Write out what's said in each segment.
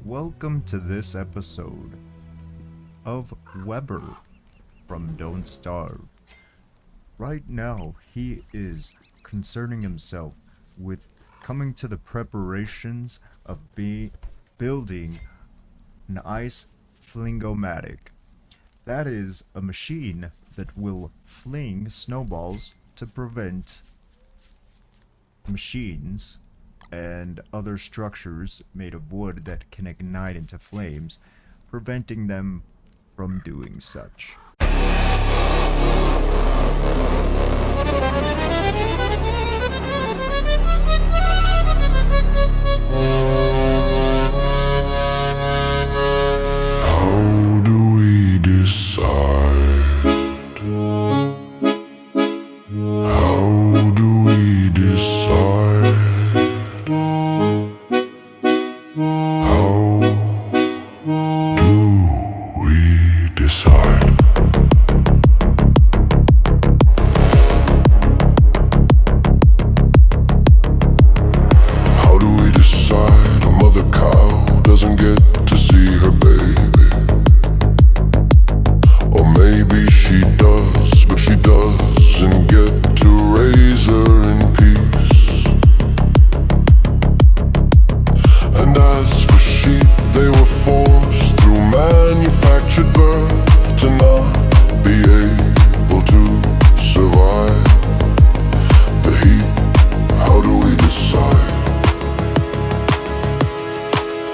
welcome to this episode of Weber from Don't Starve. Right now, he is concerning himself with coming to the preparations of building an ice flingomatic. That is a machine that will fling snowballs to prevent machines and other structures made of wood that can ignite into flames, preventing them from doing such. How do we decide? How do we decide? How do we decide? How do we decide? A mother cow doesn't get to see her baby. Or maybe she does, but she doesn't get to raise her in peace. And as for sheep, they were forced through manufactured birth to not be able to survive the heat. How do we decide?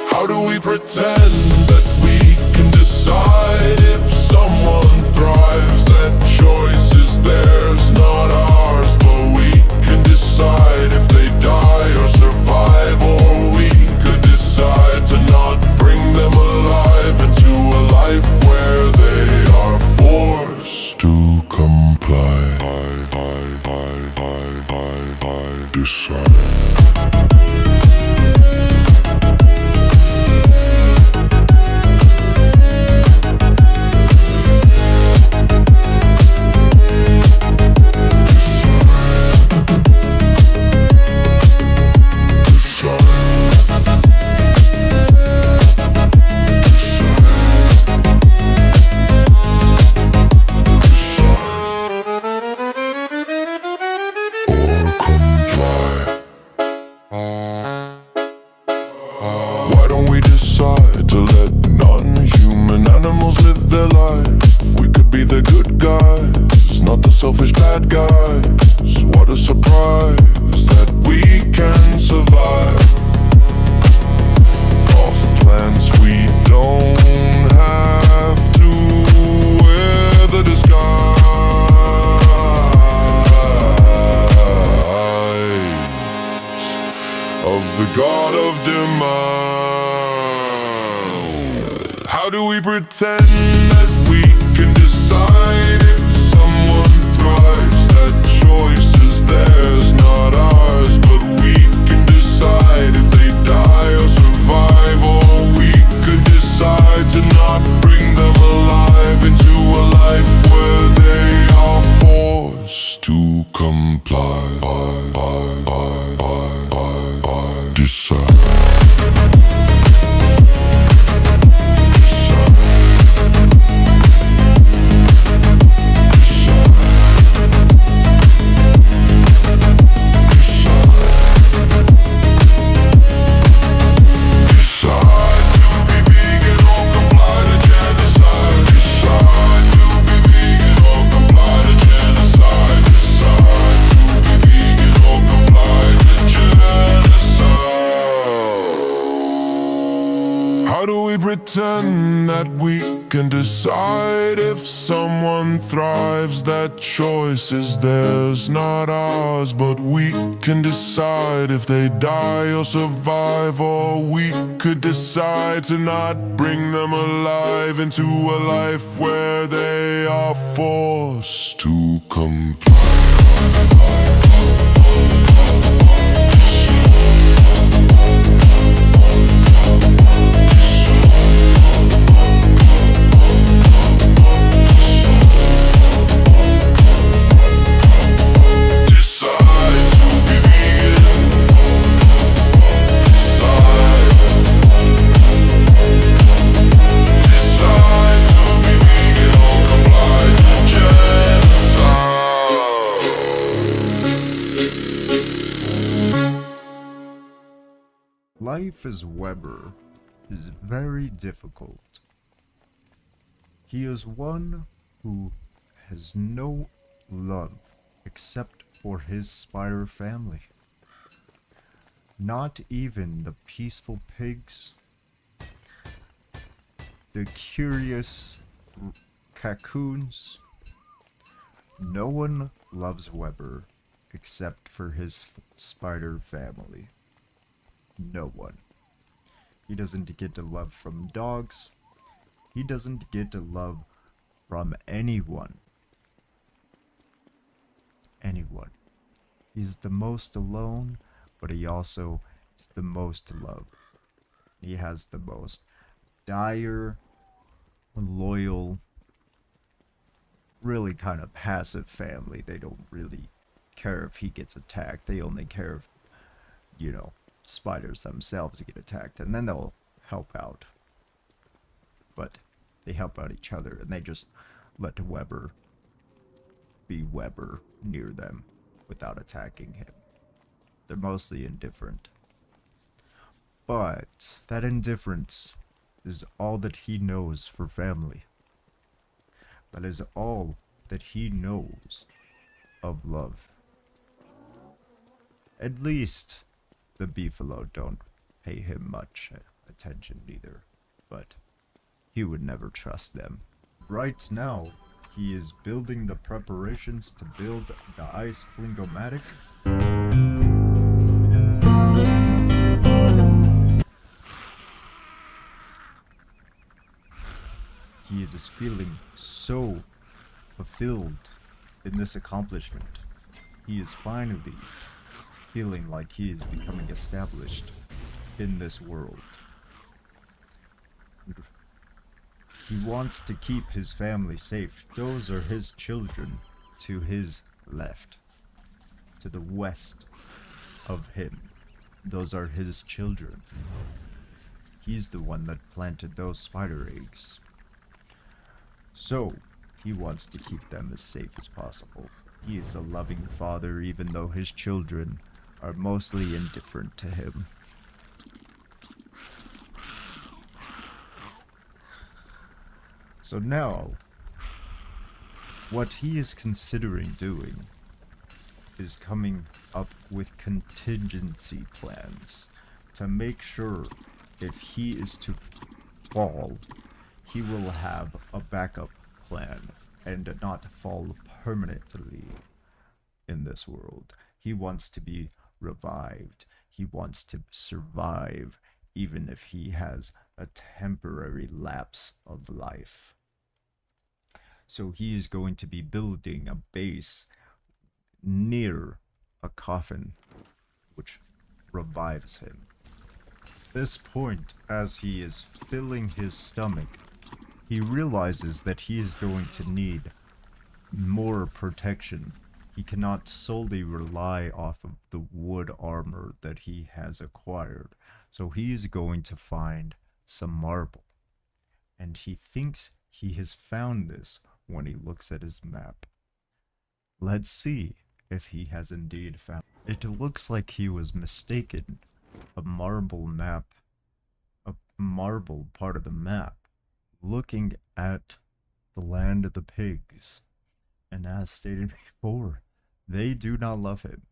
How do we pretend that we can decide if someone thrives? That choice is theirs, not ours. But we can decide if they die or survive. Or we could decide to not bring them alive into a life where they are forced to comply. Decide. Why don't we decide to let non-human animals live their life? We could be the good guys, not the selfish bad guys. What a surprise that we can survive off plants we don't have to wear the disguise of the god of demand. How do we pretend that we can decide if someone thrives? That choice is theirs, not ours. But we can decide if they die or survive. Or we could decide to not bring them alive into a life where they are forced to comply. Decide. How do we pretend that we can decide if someone thrives? That choice is theirs, not ours. But we can decide if they die or survive. Or we could decide to not bring them alive into a life where they are forced to comply. life as Weber is very difficult. He is one who has no love except for his spider family. Not even the peaceful pigs, the curious cocoons. No one loves Weber except for his spider family. No one. He doesn't get the love from dogs. He doesn't get the love from anyone. Anyone. He's the most alone, but he also is the most loved. He has the most dire, loyal, really kind of passive family. They don't really care if he gets attacked. They only care if, spiders themselves get attacked, and then they'll help out. But they help out each other, and they just let Weber be Weber near them without attacking him. They're mostly indifferent. But that indifference is all that he knows for family. That is all that he knows of love. At least the Beefalo don't pay him much attention either, but he would never trust them. Right now, he is building the preparations to build the ice flingomatic. He is just feeling so fulfilled in this accomplishment. He is finally feeling like he is becoming established in this world. He wants to keep his family safe. Those are his children to his left, to the west of him. Those are his children. He's the one that planted those spider eggs. So, he wants to keep them as safe as possible. He is a loving father, even though his children are mostly indifferent to him. So now, what he is considering doing is coming up with contingency plans to make sure if he is to fall, he will have a backup plan and not fall permanently in this world. He wants to be revived. He wants to survive, even if he has a temporary lapse of life. So he is going to be building a base near a coffin, which revives him. At this point, as he is filling his stomach, he realizes that he is going to need more protection. He cannot solely rely off of the wood armor that he has acquired. So he is going to find some marble. And he thinks he has found this when he looks at his map. Let's see if he has indeed found it. It looks like he was mistaken. A marble map, a marble part of the map, looking at the land of the pigs. And as stated before, they do not love him.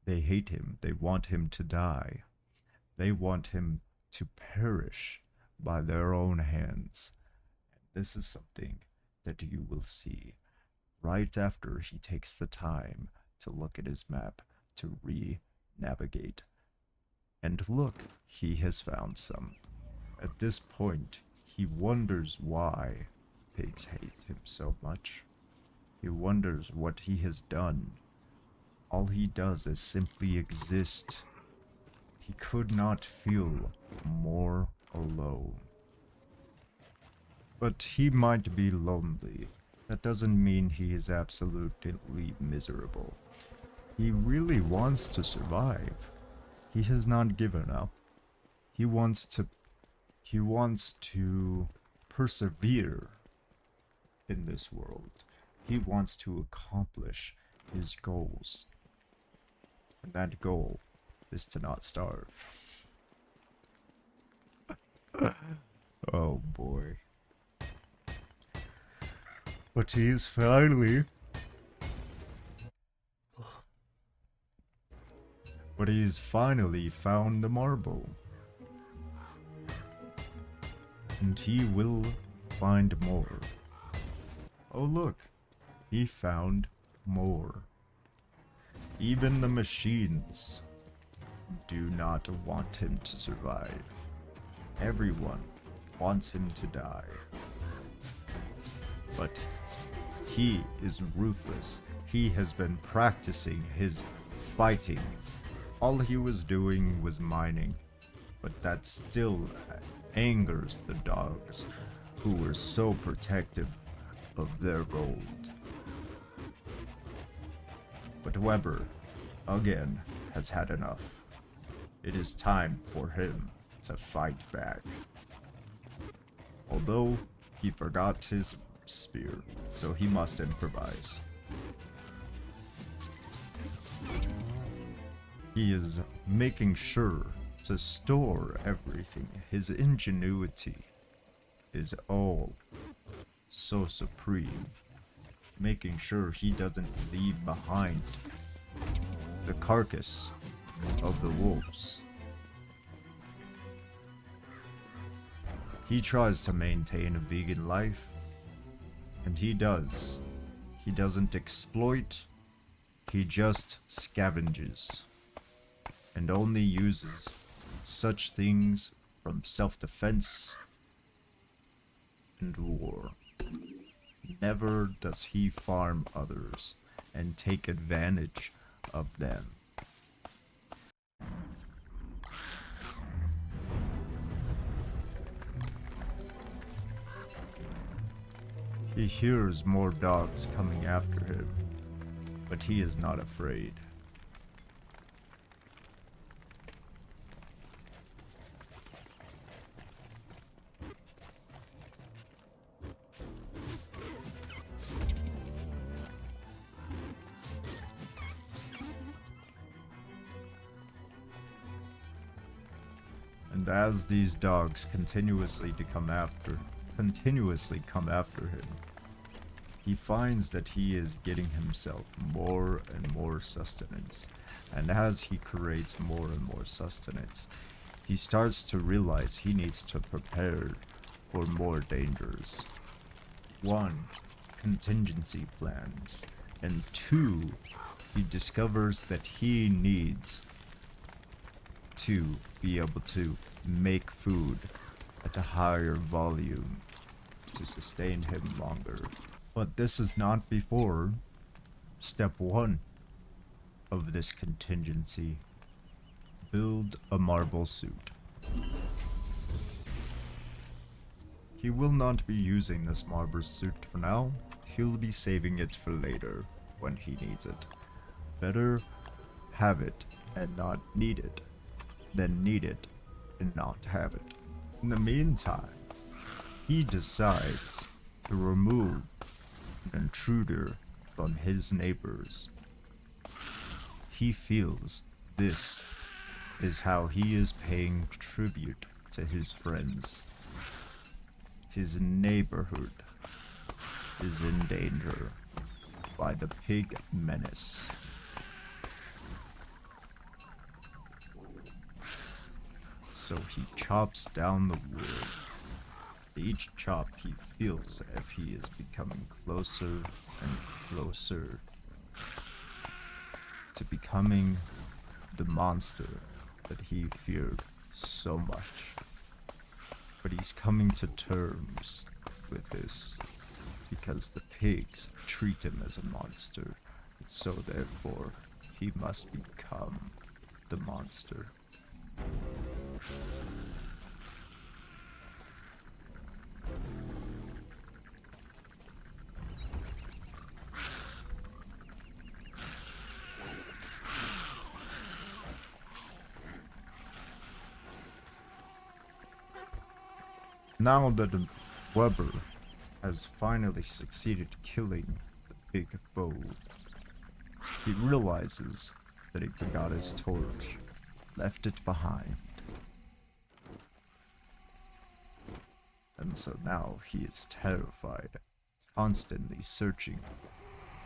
They hate him. They want him to die. They want him to perish by their own hands. And this is something that you will see right after he takes the time to look at his map, to re-navigate. And look, he has found some. At this point, he wonders why pigs hate him so much. He wonders what he has done. All he does is simply exist. He could not feel more alone. But he might be lonely. That doesn't mean he is absolutely miserable. He really wants to survive. He has not given up. He wants to persevere in this world. He wants to accomplish his goals. And that goal is to not starve. But he's finally... But he's finally found the marble. And he will find more. Oh look, he found more. Even the machines do not want him to survive. Everyone wants him to die. But he is ruthless. He has been practicing his fighting. All he was doing was mining, but that still angers the dogs, who were so protective of their gold. But Weber, again, has had enough. It is time for him to fight back. Although he forgot his spear, so he must improvise. He is making sure to store everything. His ingenuity is all so supreme, making sure he doesn't leave behind the carcass of the wolves. He tries to maintain a vegan life, and he does. He doesn't exploit, he just scavenges, and only uses such things from self-defense and war. Never does he farm others and take advantage of them. He hears more dogs coming after him, but he is not afraid. And as these dogs continuously come after him, he finds that he is getting himself more and more sustenance. And as he creates more and more sustenance, he starts to realize he needs to prepare for more dangers. 1. Contingency plans. And 2. He discovers that he needs to be able to make food at a higher volume to sustain him longer. But this is not before step 1 of this contingency. Build a marble suit. He will not be using this marble suit for now. He'll be saving it for later when he needs it. Better have it and not need it than need it and not have it. In the meantime, he decides to remove an intruder from his neighbors. He feels this is how he is paying tribute to his friends. His neighborhood is in danger by the pig menace. So he chops down the wood. Each chop he feels as if he is becoming closer and closer to becoming the monster that he feared so much. But he's coming to terms with this because the pigs treat him as a monster, so therefore he must become the monster. Now that Weber has finally succeeded killing the big foe, he realizes that he forgot his torch, left it behind. And so now he is terrified constantly searching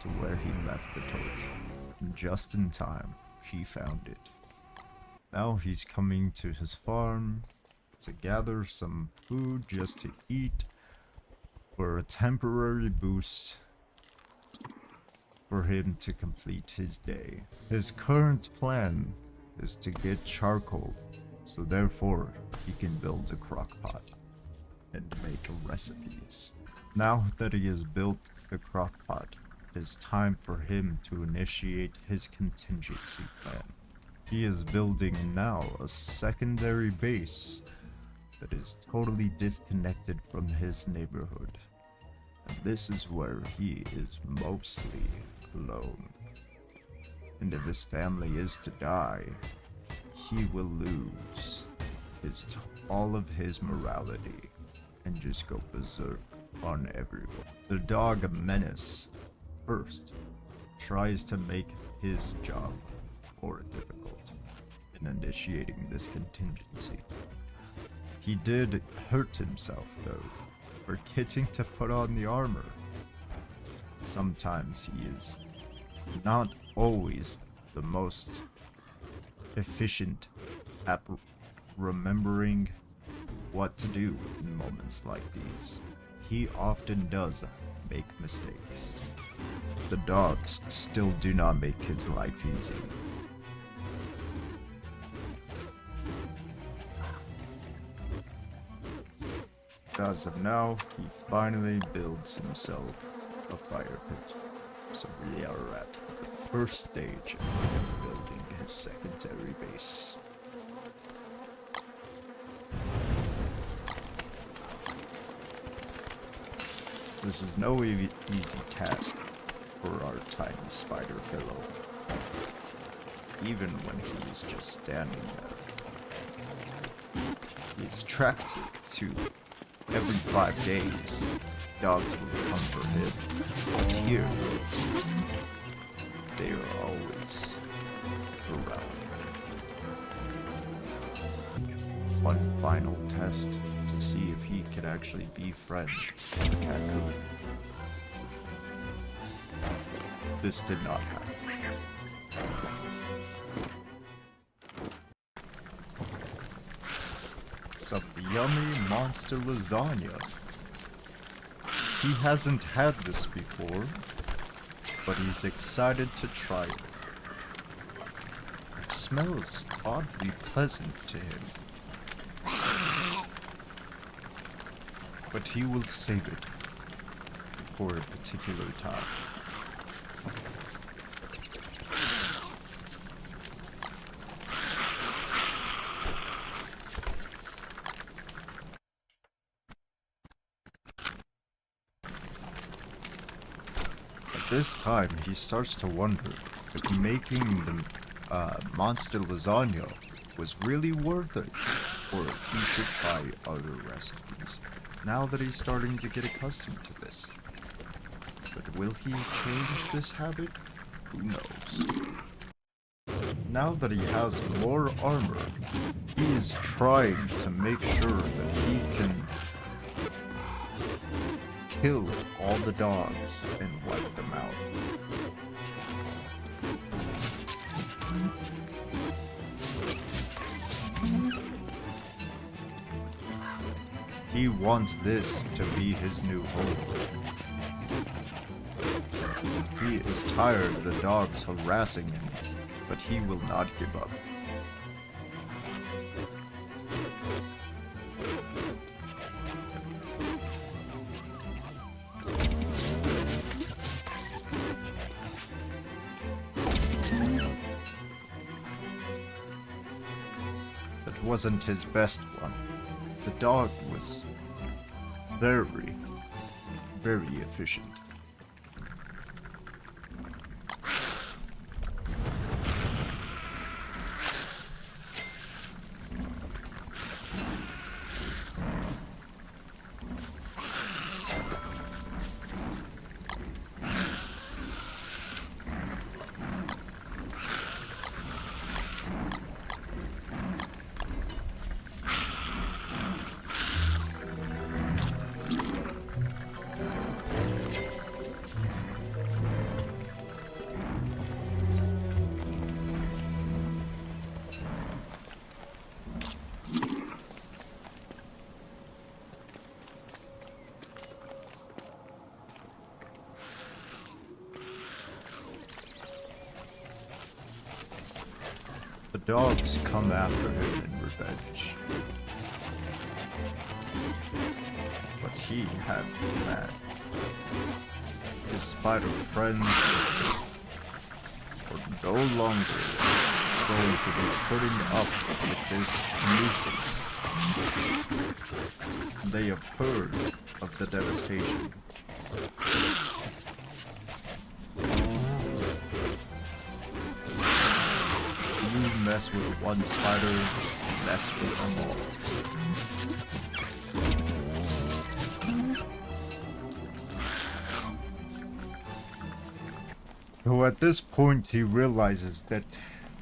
to where he left the torch. And just in time, he found it. Now he's coming to his farm to gather some food just to eat for a temporary boost for him to complete his day. His current plan is to get charcoal, so therefore he can build a crock pot and make recipes. Now that he has built the crock pot, it is time for him to initiate his contingency plan. He is building now a secondary base that is totally disconnected from his neighborhood. And this is where he is mostly alone. And if his family is to die, he will lose all of his morality and just go berserk on everyone. The dog Menace first tries to make his job more difficult in initiating this contingency. He did hurt himself though, forgetting to put on the armor. Sometimes he is not always the most efficient at remembering what to do in moments like these. He often does make mistakes. The dogs still do not make his life easy. As of now, he finally builds himself a fire pit. So we are at the first stage of him building his secondary base. This is no easy task for our tiny spider fellow. Even when he's just standing there. He's tracked to every 5 days. Dogs will come for him. But here, they are always around. One final test to see if he can actually befriend the Kaku. This did not happen. Some yummy monster lasagna. He hasn't had this before, but he's excited to try it. It smells oddly pleasant to him. But he will save it for a particular time. At this time, he starts to wonder if making the monster lasagna was really worth it, or if he should try other recipes, now that he's starting to get accustomed to this. But will he change this habit? Who knows? Now that he has more armor, he is trying to make sure that he can kill all the dogs and wipe them out. He wants this to be his new home. He is tired of the dogs harassing him, but he will not give up. That wasn't his best one. The dog was very, very efficient. dogs come after him in revenge. But he has a plan. His spider friends are no longer going to be putting up with this nuisance. They have heard of the devastation. You mess with one spider, mess with them all. So at this point he realizes that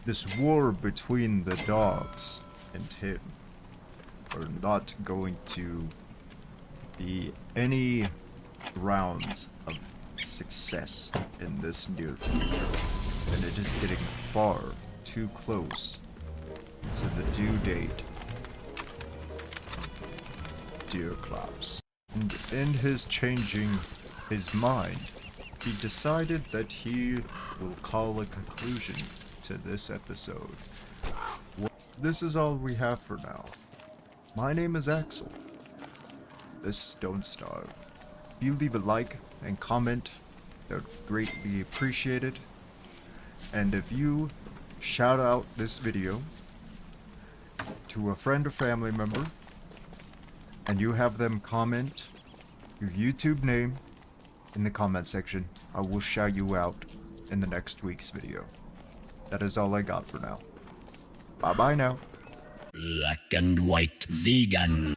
this war between the dogs and him are not going to be any rounds of success in this near future. And it is getting far too close to the due date. Dear Klaus. And in his changing his mind, he decided that he will call a conclusion to this episode. This is all we have for now. My name is Axel. This is Don't Starve. If you leave a like and comment, that would greatly appreciated. And if you shout out this video to a friend or family member, and you have them comment your YouTube name in the comment section, I will shout you out in the next week's video. That is all I got for now. Bye bye now. Black and white vegan.